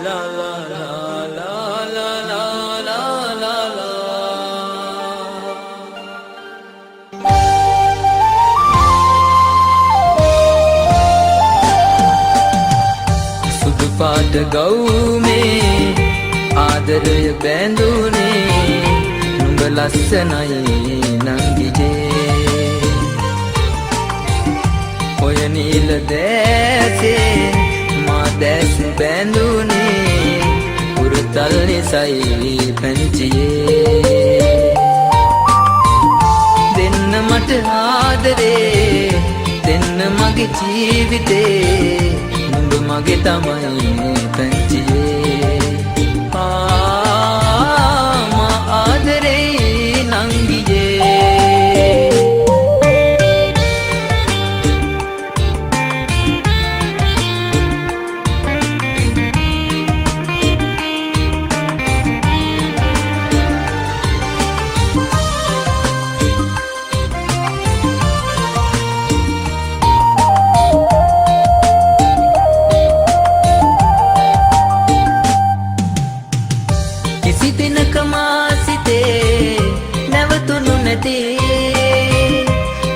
La la la la la la la la la. සුදු පාට ගවුමේ ආදරය බැඳුනේ නුඹ ලස්සනයි නංගිජේ ඔය නිල දැසේ මා දැස් බැඳුනේ උරුතල් නිසයි පැංචියේ දෙන්න මට ආදරේ දෙන්න මගේ ජීවිතේ නුඹ මගේ තමයි පැංචියේ මා ආදරේ නංගියේ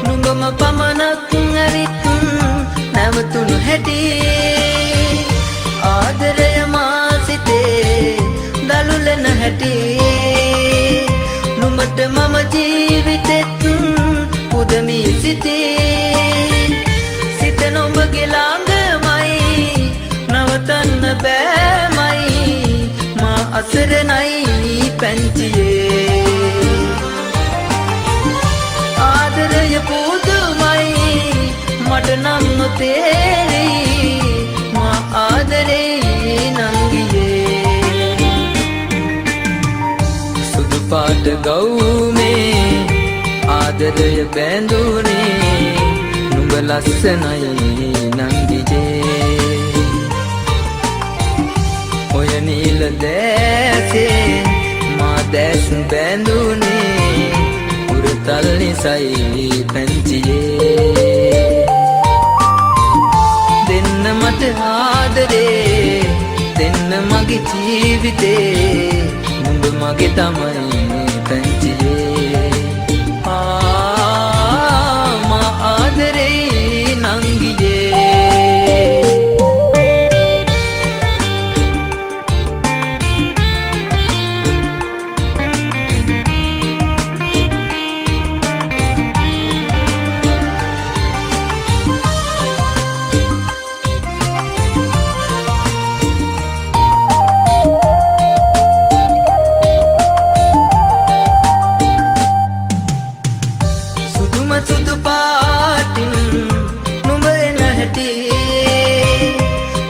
නුඹම පමණක් ඇවිත් නැවතුණු හැටි ආදරය මා සිතේ දලුලන හැටි නුඹට මම ජීවිතෙත් පුදමී සිටී සිත නුඹගේ ළඟමයි නවතන්න බෑමයි මා අසරණයි පැංචියේ ආදරය පුදුමයි මට නම් නොතේරෙයි මා ආදරේ නංගියේ සුදු පාට ගවුමේ ආදරය බැඳුනේ නුඹ ලස්සනයි නංගිජේ ඔය නිල දැසේ මා දැස් බැඳුනේ උරුතල් නිසයි පැංචියේ දෙන්න මට ආදරේ දෙන්න මගේ ජීවිතේ නුඹ මගේ තමයි පැංචියේ මා ආදරේ නංගියේ සුදු පාටින් නුඹ එන හැටි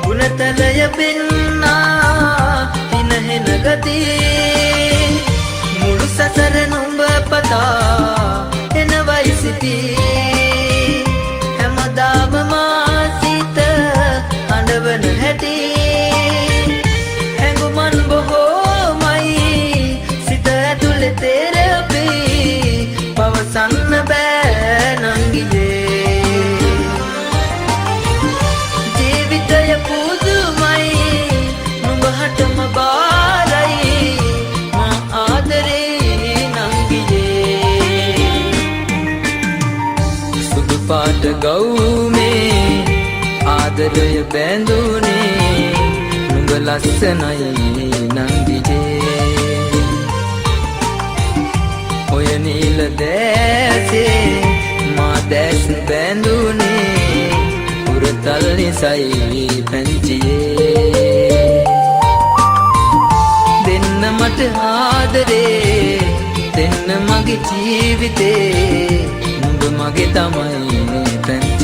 ගුණතලය පෙන්නා පිනහෙන ගති මුළු සසර නුඹ පතා එනවයි සිටී හැමදාම මා සිත අඬවන හැටි හැඟුමන් බොහෝමයි සිත ඇතුලේ තෙරපි පවසන්න බෑ නංගියේ ජීවිතය පුදුමයි නුඹ හටම බාරයි මා ආදරේ නංගියේ සුදු පාට ගවුමේ ආදරය බැඳුනේ නුඹ ලස්සනයි නංගියේ ඔය නිල දැසේ මා දැස් බැඳුනේ උරුතල් නිසයි පැංචියේ දෙන්න මට ආදරේ දෙන්න මගේ ජීවිතේ නුඹ මගේ තමයි පැංචියේ